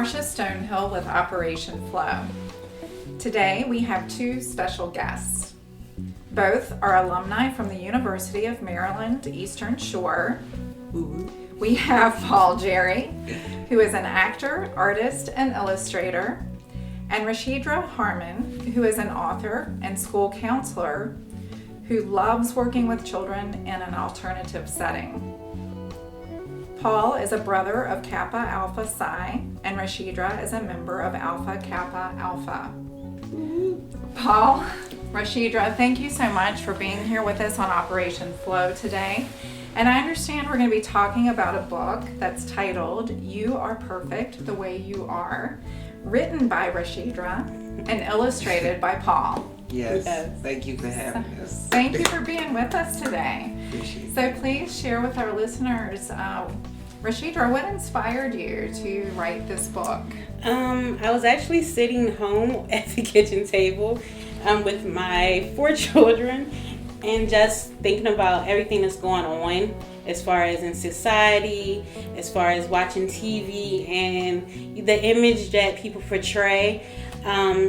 Marsha Stonehill with Operation F.L.O.W. Today we have two special guests. Both are alumni from the University of Maryland Eastern Shore. We have Paul Jerry, who is an actor, artist, and illustrator, and Rasheidra Harmon, who is an author and school counselor who loves working with children in an alternative setting. Paul is a brother of Kappa Alpha Psi, and Rasheidra is a member of Alpha Kappa Alpha. Paul, Rasheidra, thank you so much for being here with us on Operation F.L.O.W. today. And I understand we're going to be talking about a book that's titled You Are Perfect the Way You Are, written by Rasheidra and illustrated by Paul. Yes. Thank you for having us. Thank you for being with us today. Appreciate it. So please share with our listeners, Rasheidra, what inspired you to write this book? I was actually sitting home at the kitchen table with my 4 children and just thinking about everything that's going on as far as in society, as far as watching TV and the image that people portray,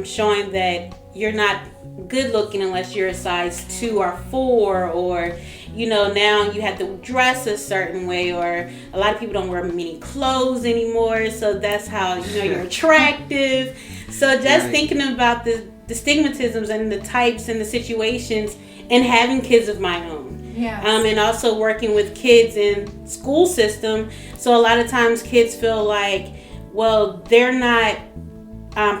showing that you're not good looking unless you're a size 2 or 4, or now you have to dress a certain way, or a lot of people don't wear many clothes anymore, so that's how you're attractive. So just thinking about the stigmatisms and the types and the situations, and having kids of my own. Yes. And also working with kids in school system, so a lot of times kids feel like, well, they're not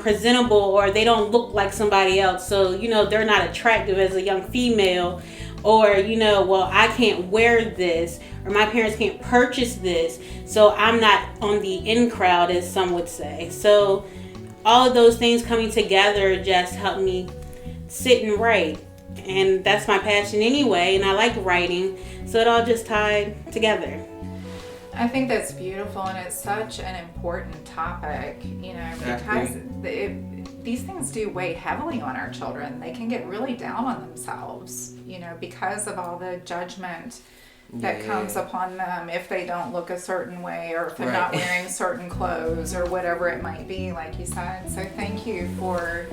presentable, or they don't look like somebody else, so they're not attractive as a young female, or well, I can't wear this, or my parents can't purchase this, so I'm not on the in crowd, as some would say. So all of those things coming together just helped me sit and write, and that's my passion anyway, and I like writing, so it all just tied together. I think that's beautiful, and it's such an important topic, because these things do weigh heavily on our children. They can get really down on themselves, because of all the judgment that comes upon them if they don't look a certain way, or if they're not wearing certain clothes, or whatever it might be, like you said. So thank you for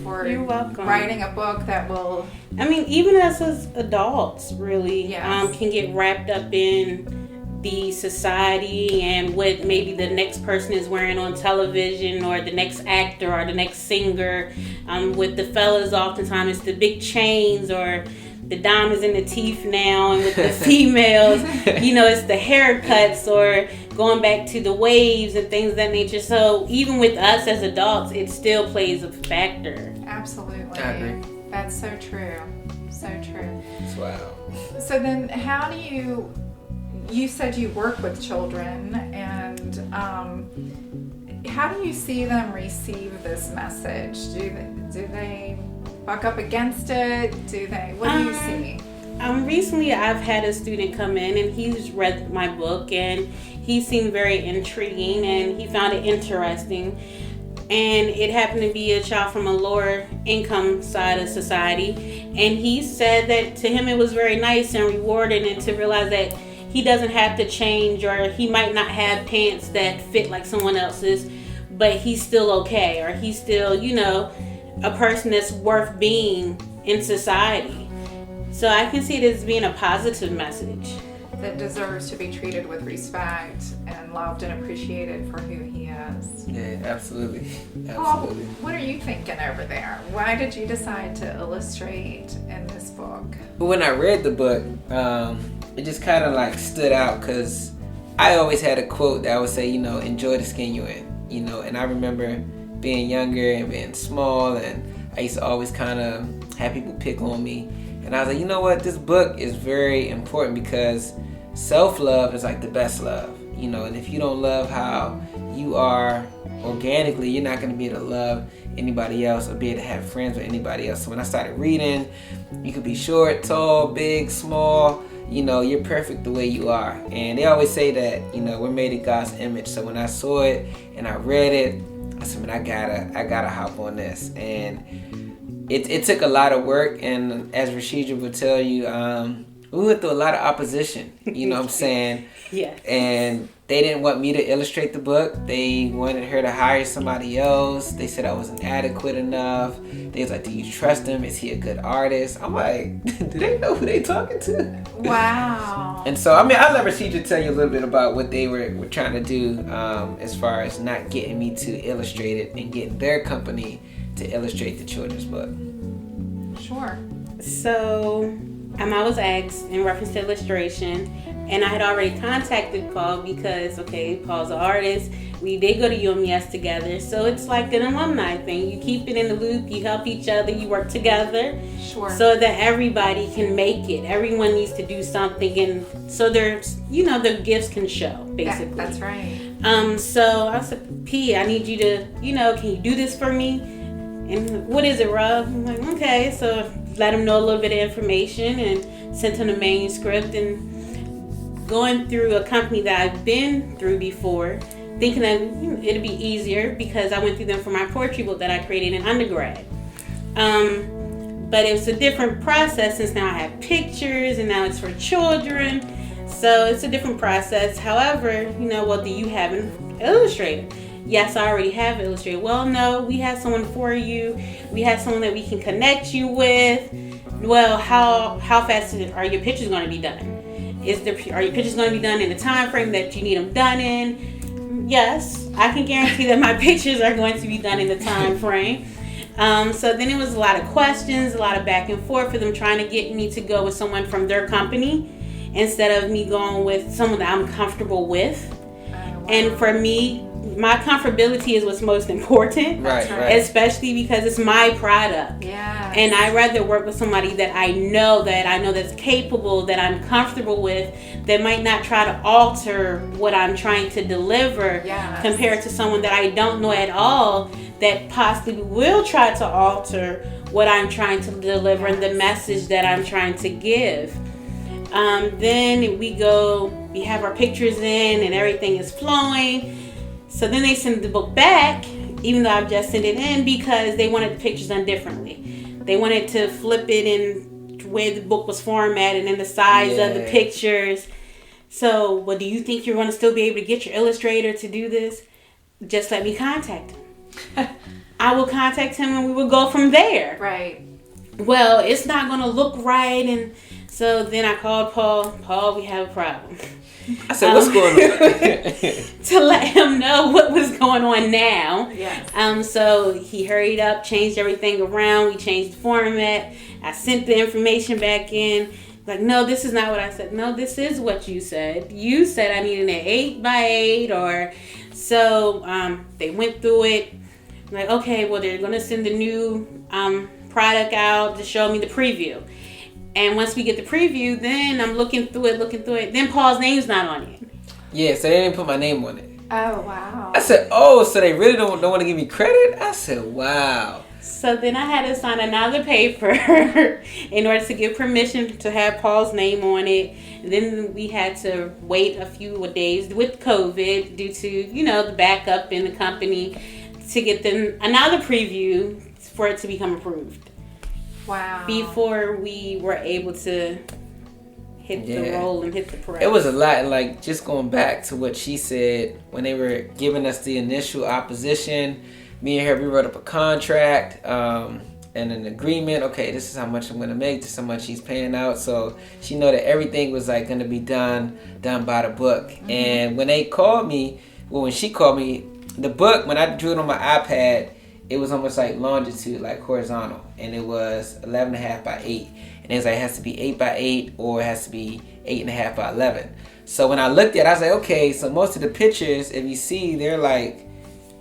You're welcome. Writing a book that will... even us as adults really can get wrapped up in the society and what maybe the next person is wearing on television, or the next actor, or the next singer. With the fellas, oftentimes it's the big chains or the diamonds in the teeth now, and with the females, it's the haircuts, or going back to the waves and things of that nature. So even with us as adults, it still plays a factor. Absolutely. I agree. That's so true. So true. Wow. So then how do you said you work with children, and how do you see them receive this message? Do they buck up against it? What do you see? Recently I've had a student come in, and he's read my book, and he seemed very intriguing, and he found it interesting. And it happened to be a child from a lower income side of society, and he said that to him it was very nice and rewarding, and to realize that he doesn't have to change, or he might not have pants that fit like someone else's, but he's still okay, or he's still, a person that's worth being in society. So I can see it as being a positive message. That deserves to be treated with respect and loved and appreciated for who he is. Yeah, absolutely. Paul, what are you thinking over there? Why did you decide to illustrate in this book? But when I read the book, it just kind of stood out, because I always had a quote that I would say, enjoy the skin you're in, and I remember being younger and being small, and I used to always kind of have people pick on me, and I was like, you know what, this book is very important, because self-love is the best love, and if you don't love how you are organically, you're not going to be able to love anybody else or be able to have friends with anybody else. So when I started reading, you could be short, tall, big, small, you're perfect the way you are. And they always say that, we're made in God's image. So when I saw it and I read it, I said, man, I gotta hop on this. And it took a lot of work. And as Rasheidra would tell you, we went through a lot of opposition. You know what I'm saying? Yeah. And they didn't want me to illustrate the book. They wanted her to hire somebody else. They said I wasn't adequate enough. They was like, do you trust him? Is he a good artist? I'm like, do they know who they talking to? Wow. And so, I mean, I'll let Rasheidra tell you a little bit about what they were trying to do as far as not getting me to illustrate it and getting their company to illustrate the children's book. Sure. So, I was asked in reference to illustration, and I had already contacted Paul because, Paul's an artist. We did go to UMES together, so it's like an alumni thing. You keep it in the loop, you help each other, you work together. Sure. So that everybody can make it. Everyone needs to do something, and so their gifts can show, basically. Yeah, that's right. So I said, P, I need you to, can you do this for me? And what is it, Rob? I'm like, okay. So let him know a little bit of information and sent him the manuscript. And going through a company that I've been through before, thinking that it'd be easier because I went through them for my poetry book that I created in undergrad. But it was a different process since now I have pictures and now it's for children. So it's a different process. However, do you have an illustrator? Yes, I already have an illustrator. Well, no, we have someone for you. We have someone that we can connect you with. Well, how fast are your pictures going to be done? Are your pictures going to be done in the time frame that you need them done in? Yes, I can guarantee that my pictures are going to be done in the time frame. So then it was a lot of questions, a lot of back and forth for them trying to get me to go with someone from their company instead of me going with someone that I'm comfortable with. Wow. And for me, my comfortability is what's most important, Right. Especially because it's my product. Yeah. And I'd rather work with somebody that I know that's capable, that I'm comfortable with, that might not try to alter what I'm trying to deliver, Yes. compared to someone that I don't know at all that possibly will try to alter what I'm trying to deliver and the message that I'm trying to give. Then we have our pictures in and everything is flowing. So then they send the book back, even though I've just sent it in, because they wanted the pictures done differently. They wanted to flip it in where the book was formatted and the size of the pictures. So, do you think you're going to still be able to get your illustrator to do this? Just let me contact him. I will contact him and we will go from there. Right. Well, it's not going to look right. And so then I called Paul. Paul, we have a problem. I said, what's going on? To let him know what was going on now. Yes. So he hurried up, changed everything around. We changed the format. I sent the information back in. Like, no, this is not what I said. No, this is what you said. You said I needed an 8x8 or so. They went through it. I'm like, okay, well, they're going to send the new product out to show me the preview. And once we get the preview, then I'm looking through it. Then Paul's name's not on it. Yeah, so they didn't put my name on it. Oh, wow. I said, oh, so they really don't want to give me credit? I said, wow. So then I had to sign another paper in order to get permission to have Paul's name on it. And then we had to wait a few days with COVID due to, the backup in the company to get them another preview for it to become approved. Wow. Before we were able to hit the roll and hit the press. It was a lot, like just going back to what she said when they were giving us the initial opposition. Me and her, we wrote up a contract and an agreement. Okay, this is how much I'm gonna make. This is how much she's paying out. So she know that everything was like gonna be done by the book. Mm-hmm. And when they called me, when she called me, the book, when I drew it on my iPad, it was almost like longitude, like horizontal, and it was 11.5 by 8. And it was like, it has to be 8 by 8 or it has to be 8.5 by 11. So when I looked at it, I was like, okay, so most of the pictures, if you see, they're like,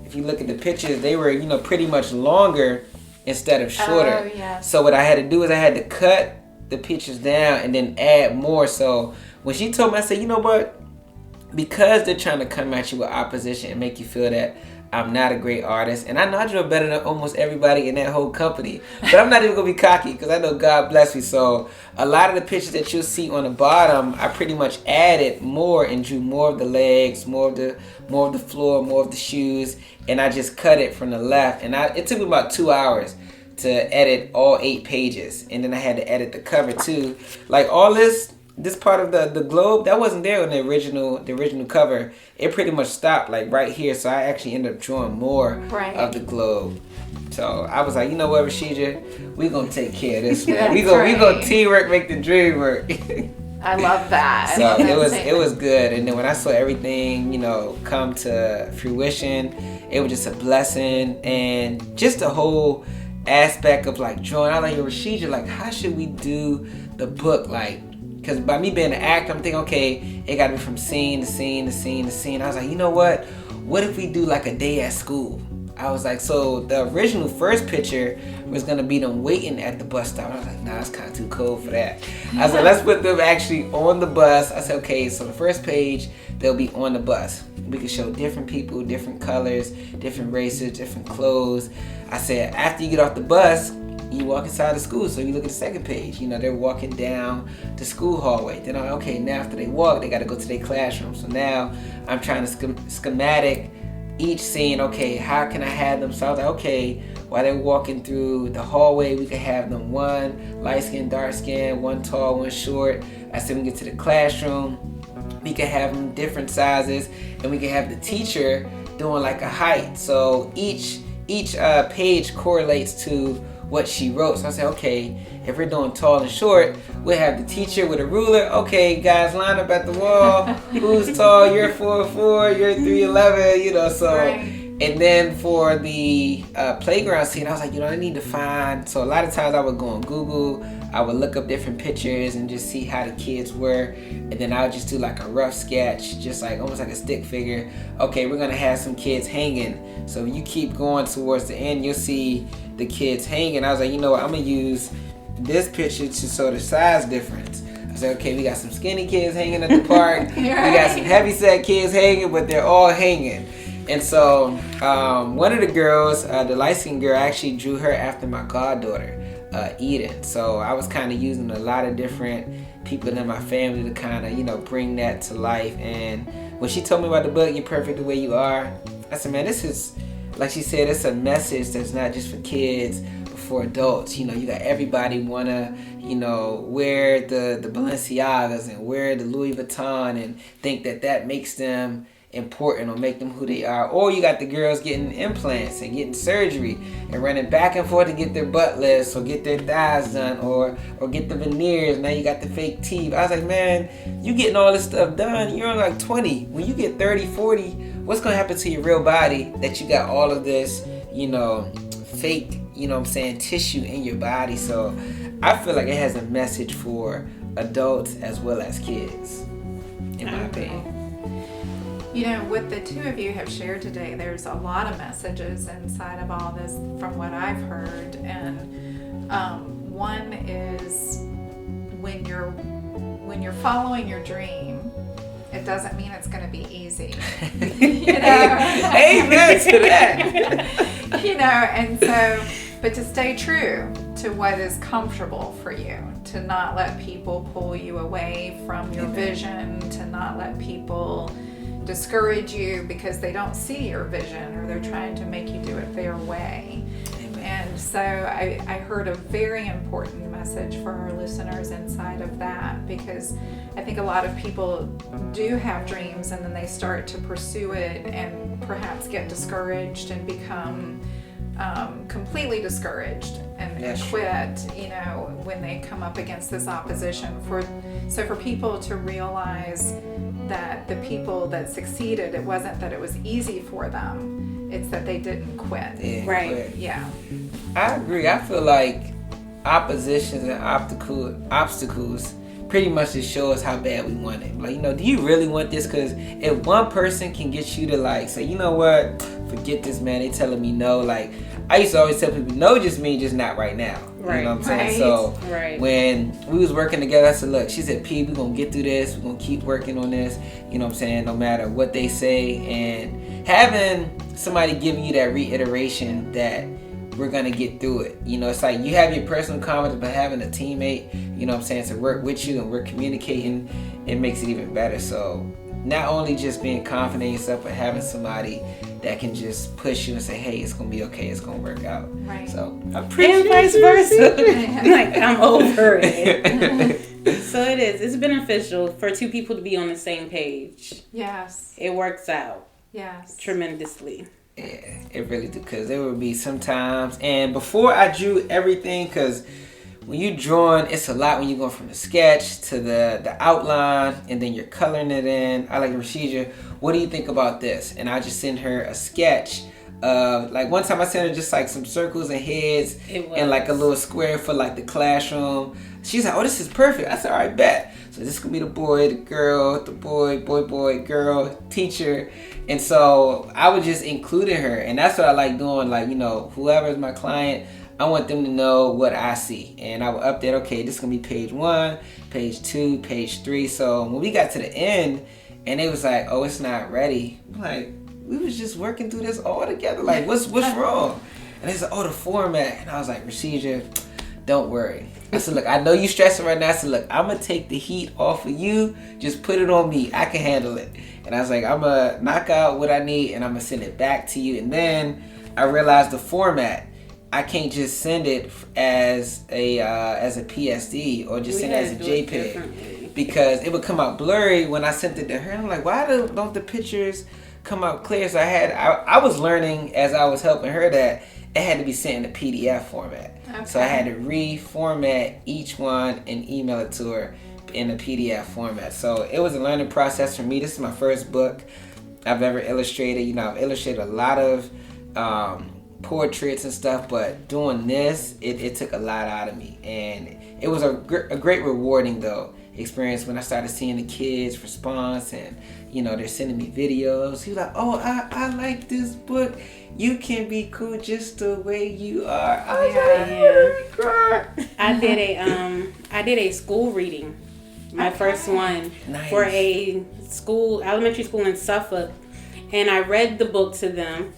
if you look at the pictures, they were, pretty much longer instead of shorter. Oh, yes. So what I had to do is I had to cut the pictures down and then add more. So when she told me, I said, you know what? Because they're trying to come at you with opposition and make you feel that I'm not a great artist, and I know I draw better than almost everybody in that whole company, but I'm not even gonna be cocky because I know God bless me. So a lot of the pictures that you'll see on the bottom, I pretty much added more and drew more of the legs, more of the floor, more of the shoes, and I just cut it from the left. And it took me about 2 hours to edit all 8 pages, and then I had to edit the cover too. Like all this this part of the globe that wasn't there in the original cover. It pretty much stopped like right here, so I actually ended up drawing more of the globe. So I was like, you know what, Rasheidra, we gonna take care of this one. we gonna teamwork, make the dream work. I love that. So it was good. And then when I saw everything, you know, come to fruition, it was just a blessing. And just the whole aspect of like drawing, I like, Rasheidra, like, how should we do the book? Like, because by me being an actor, I'm thinking, okay, it got to be from scene to scene to scene to scene. I was like, you know what if we do like a day at school? I was like, so the original first picture was going to be them waiting at the bus stop. I was like, nah, it's kind of too cold for that. I said, let's put them actually on the bus. I said, okay, so the first page, they'll be on the bus. We can show different people, different colors, different races, different clothes. I said, after you get off the bus, you walk inside the school. So you look at the second page, you know, they're walking down the school hallway. Then I'm okay, now after they walk, they got to go to their classroom. So now I'm trying to schematic each scene. Okay, how can I have them? So I was like, okay, while they're walking through the hallway, we could have them one light skin, dark skin, one tall, one short. I said, we get to the classroom, we could have them different sizes, and we could have the teacher doing like a height. So each page correlates to what she wrote. So I said, okay, if we're doing tall and short, we'll have the teacher with a ruler. Okay, guys, line up at the wall. Who's tall? You're 4'4", you're 3'11", you know, so. Right. And then for the playground scene, I was like, you know, I need to find. So a lot of times I would go on Google, I would look up different pictures and just see how the kids were. And then I would just do like a rough sketch, just like almost like a stick figure. Okay, we're going to have some kids hanging. So you keep going towards the end, you'll see the kids hanging. I was like, you know what, I'm going to use this picture to show the size difference. I said, okay, we got some skinny kids hanging at the park. Right. We got some heavyset kids hanging, but they're all hanging. And so one of the girls, the light-skinned girl, I actually drew her after my goddaughter, Eden. So I was kind of using a lot of different people in my family to kind of, you know, bring that to life. And when she told me about the book, You're Perfect the Way You Are, I said, man, this is, like she said, it's a message that's not just for kids, but for adults. You know, you got everybody want to, you know, wear the Balenciagas and wear the Louis Vuitton and think that makes them important or make them who they are. Or you got the girls getting implants and getting surgery and running back and forth to get their butt lifts or get their thighs done or get the veneers. Now you got the fake teeth. I was like, man, you getting all this stuff done, you're only like 20. When you get 30, 40, what's going to happen to your real body that you got all of this, you know, fake, you know what I'm saying, tissue in your body? So I feel like it has a message for adults as well as kids, in my opinion. You know, what the two of you have shared today, there's a lot of messages inside of all this from what I've heard. And one is when you're following your dream, it doesn't mean it's going to be easy. You know? Amen to that. You know, and so, but to stay true to what is comfortable for you, to not let people pull you away from your vision, to not let people discourage you because they don't see your vision or they're trying to make you do it their way. Amen. And so I heard a very important message for our listeners inside of that, because I think a lot of people do have dreams and then they start to pursue it and perhaps get discouraged and become completely discouraged and quit, you know, when they come up against this opposition. So for people to realize that the people that succeeded, it wasn't that it was easy for them, it's that they didn't quit. Yeah, right. Quit. Yeah. I agree. I feel like oppositions and obstacles pretty much just show us how bad we want it. Like, you know, do you really want this? Because if one person can get you to like say, you know what, forget this, man, they telling me no. Like, I used to always tell people, no just means just not right now. Right. You know what I'm saying? Right. So right. when we was working together, I said, look, she said, P, we're going to get through this. We're going to keep working on this. You know what I'm saying? No matter what they say. And having somebody giving you that reiteration that we're going to get through it. You know, it's like you have your personal confidence, but having a teammate, you know what I'm saying, to work with you and we're communicating, it makes it even better. So not only just being confident in yourself, but having somebody that can just push you and say, hey, it's gonna be okay, it's gonna work out. Right. So I appreciate and vice versa. Like, I'm over it. it. So it is. It's beneficial for two people to be on the same page. Yes. It works out Yes. tremendously. Yeah, it really do, because there would be some times, and before I drew everything, because when you drawing, it's a lot when you're going from the sketch to the outline, and then you're coloring it in. I like, Rasheidra, what do you think about this? And I just send her a sketch of, like, one time I sent her just like some circles and heads and like a little square for like the classroom. She's like, oh, this is perfect. I said, all right, bet. So this could be the boy, the girl, the boy, girl, teacher. And so I was just including her. And that's what I like doing. Like, you know, whoever is my client, I want them to know what I see. And I would update, okay, this is going to be page 1, page 2, page 3. So when we got to the end and it was like, oh, it's not ready. I'm like, we was just working through this all together. Like, what's wrong? And they said, oh, the format. And I was like, Rasheidra, don't worry. I said, look, I know you stressing right now. I said, look, I'm going to take the heat off of you. Just put it on me. I can handle it. And I was like, I'm going to knock out what I need and I'm going to send it back to you. And then I realized the format. I can't just send it as a PSD or just send it as a JPEG, because it would come out blurry when I sent it to her. And I'm like, why don't the pictures come out clear? So I was learning as I was helping her that it had to be sent in a PDF format. Okay. So I had to reformat each one and email it to her in a PDF format. So it was a learning process for me. This is my first book I've ever illustrated. You know, I've illustrated a lot of portraits and stuff, but doing this, it took a lot out of me. And it was a great rewarding, though, experience when I started seeing the kids' response, and, you know, they're sending me videos. He's like, oh, I like this book. You can be cool just the way you are. I did a school reading, my first one, for a elementary school in Suffolk, and I read the book to them,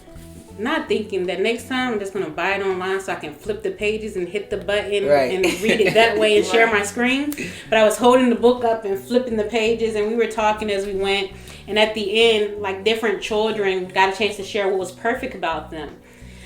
not thinking that next time I'm just going to buy it online so I can flip the pages and hit the button and read it that way and share my screen. But I was holding the book up and flipping the pages, and we were talking as we went. And at the end, like, different children got a chance to share what was perfect about them.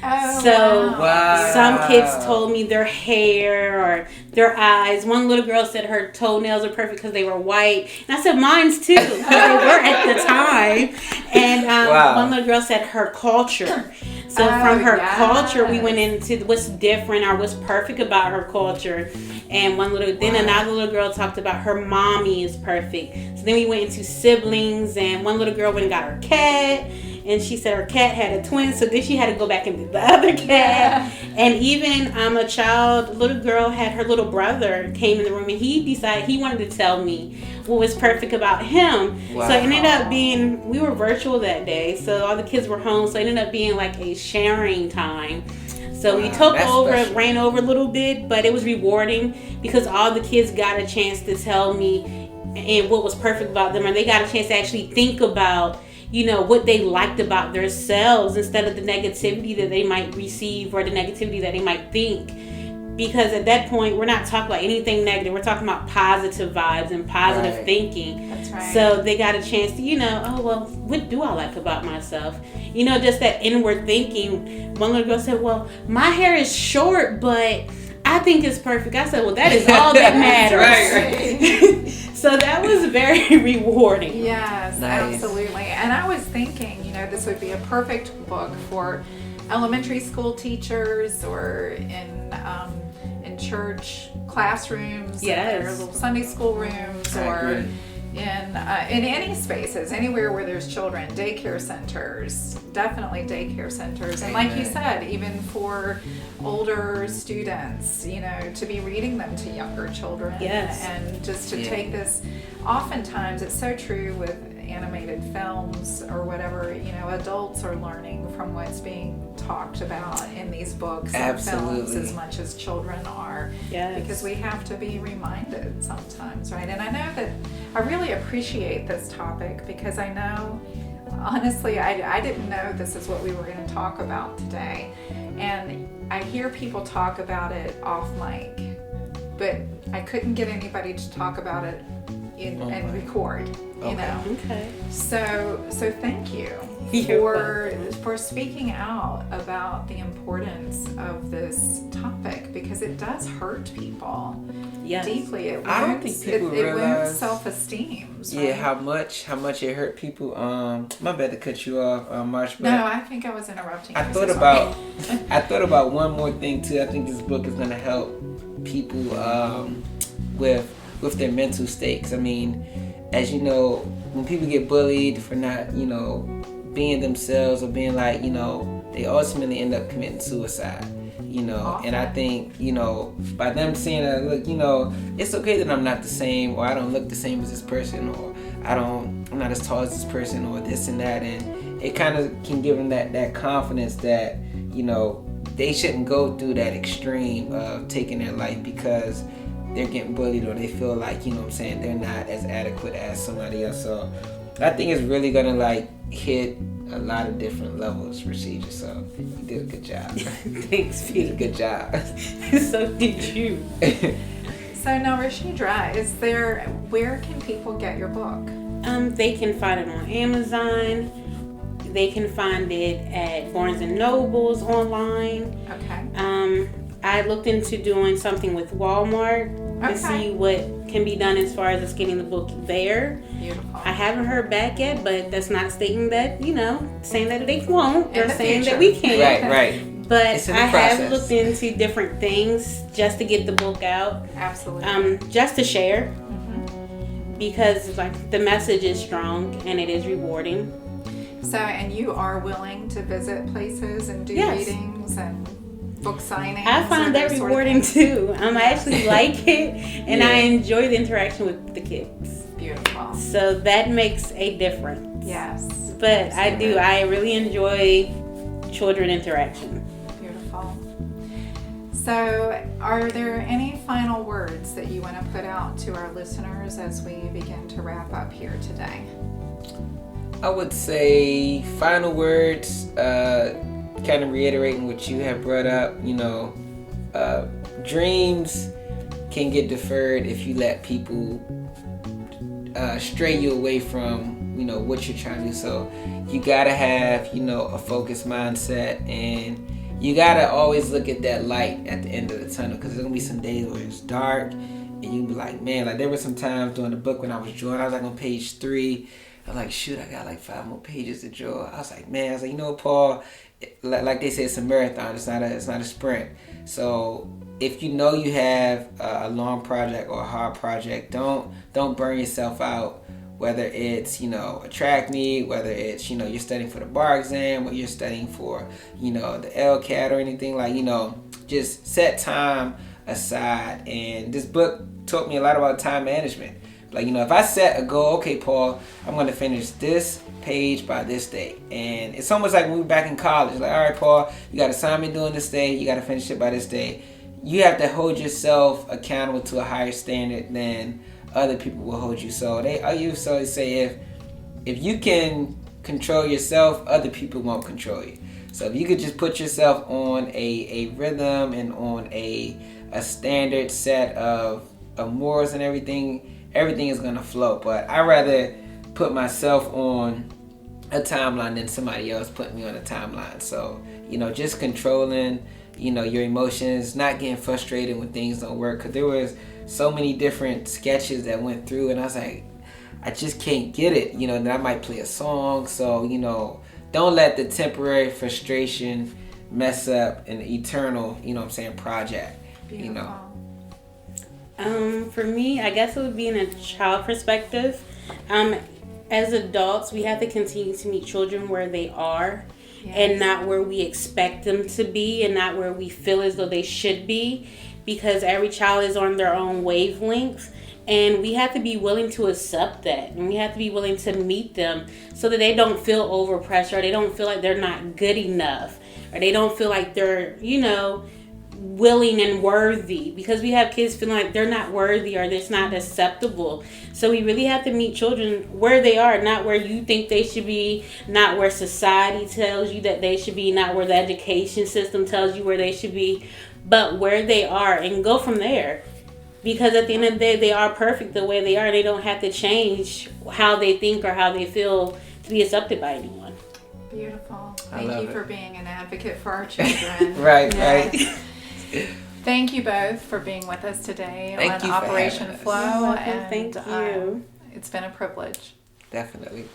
Oh, so wow. Some kids told me their hair or their eyes. One little girl said her toenails are perfect because they were white. And I said, mine's too, because they were at the time. And one little girl said her culture. So from her culture, we went into what's different or what's perfect about her culture. And another little girl talked about her mommy is perfect. So then we went into siblings, and one little girl went and got her cat. And she said her cat had a twin, so then she had to go back and do the other cat. Yeah. And even a little girl had her little brother came in the room, and he decided he wanted to tell me what was perfect about him. Wow. So it ended up being, we were virtual that day, so all the kids were home, so it ended up being like a sharing time. So we took over, ran over a little bit, but it was rewarding because all the kids got a chance to tell me and what was perfect about them, and they got a chance to actually think about, you know, what they liked about themselves instead of the negativity that they might receive or the negativity that they might think. Because at that point, we're not talking about anything negative. We're talking about positive vibes and positive thinking. That's right. So they got a chance to, you know, oh, well, what do I like about myself? You know, just that inward thinking. One little girl said, well, my hair is short, but I think it's perfect. I said, well, that is all that matters. Right. So that was very rewarding. Yes, absolutely. And I was thinking, you know, this would be a perfect book for elementary school teachers or in church classrooms, or little Sunday school rooms, or in any spaces, anywhere where there's children, daycare centers, definitely daycare centers. And like you said, even for older students, you know, to be reading them to younger children. Yes. And just to take this, oftentimes it's so true with animated films or whatever, you know, adults are learning from what's being talked about in these books and films as much as children are. Yes. Because we have to be reminded sometimes, right? And I know that I really appreciate this topic because I know, honestly, I didn't know this is what we were going to talk about today. And I hear people talk about it off mic, but I couldn't get anybody to talk about it and record. You know. Okay. So thank you for speaking out about the importance of this topic, because it does hurt people deeply. It I don't think people it realize wounds self-esteem. Right? Yeah, how much it hurt people. My bad to cut you off, Marsha. But no, I think I was interrupting. I thought about one more thing too. I think this book is gonna help people with their mental stakes. I mean, as you know, when people get bullied for not, being themselves or being like, they ultimately end up committing suicide. And I think, by them saying that, look, it's okay that I'm not the same, or I don't look the same as this person, or I'm not as tall as this person, or this and that, and it kind of can give them that confidence that, they shouldn't go through that extreme of taking their life because they're getting bullied, or they feel like, they're not as adequate as somebody else. So I think it's really gonna hit a lot of different levels, Rasheidra. So you did a good job. Thanks, Pete. You did a good job. So did you. So now, Rasheidra, where can people get your book? They can find it on Amazon. They can find it at Barnes & Noble's online. Okay. I looked into doing something with Walmart to see what can be done as far as us getting the book there. Beautiful. I haven't heard back yet, but that's not stating that, saying that they won't. They're saying future. that we can. Right. But It's in the I process. have looked into different things just to get the book out. Absolutely. Just to share. Because the message is strong and it is rewarding. So, and you are willing to visit places and do readings and book signings? I find that rewarding too. I actually like it, and I enjoy the interaction with the kids. Beautiful. So that makes a difference. Yes. But absolutely. I really enjoy children interaction. Beautiful. So, are there any final words that you want to put out to our listeners as we begin to wrap up here today? I would say final words, kind of reiterating what you have brought up. Dreams can get deferred if you let people stray you away from what you're trying to do. So you gotta have a focused mindset, and you gotta always look at that light at the end of the tunnel, because there's gonna be some days where it's dark and you be like, man, there were some times during the book when I was drawing, I was on page 3. I'm like, shoot, I got 5 more pages to draw. I was like, man, Paul, like they say, it's a marathon. It's not a sprint. So if you have a long project or a hard project, don't burn yourself out. Whether it's a track meet, whether it's you're studying for the bar exam, or you're studying for the LCAT or anything, just set time aside. And this book taught me a lot about time management. If I set a goal, okay, Paul, I'm going to finish this page by this date. And it's almost like when we were back in college. All right, Paul, you got assignment doing this day. You got to finish it by this day. You have to hold yourself accountable to a higher standard than other people will hold you. So I used to always say, if you can control yourself, other people won't control you. So if you could just put yourself on a rhythm and on a standard set of morals and everything is going to flow. But I'd rather put myself on a timeline than somebody else putting me on a timeline. So, just controlling, your emotions, not getting frustrated when things don't work. Because there was so many different sketches that went through, and I was like, I just can't get it. Then I might play a song. So, don't let the temporary frustration mess up an eternal, project. Beautiful. For me, I guess it would be in a child perspective. As adults, we have to continue to meet children where they are, and not where we expect them to be, and not where we feel as though they should be, because every child is on their own wavelength, and we have to be willing to accept that, and we have to be willing to meet them so that they don't feel overpressed, or they don't feel like they're not good enough, or they don't feel like they're, willing and worthy, because we have kids feeling like they're not worthy or it's not acceptable. So we really have to meet children where they are, not where you think they should be, not where society tells you that they should be, not where the education system tells you where they should be, but where they are, and go from there. because at the end of the day, they are perfect the way they are. They don't have to change how they think or how they feel to be accepted by anyone. Beautiful. I Thank love you it. for being an advocate for our children. Right, Yes. right. Thank you both for being with us today Thank on you for Operation having us. F.L.O.W. You're welcome. Thank you. It's been a privilege. Definitely.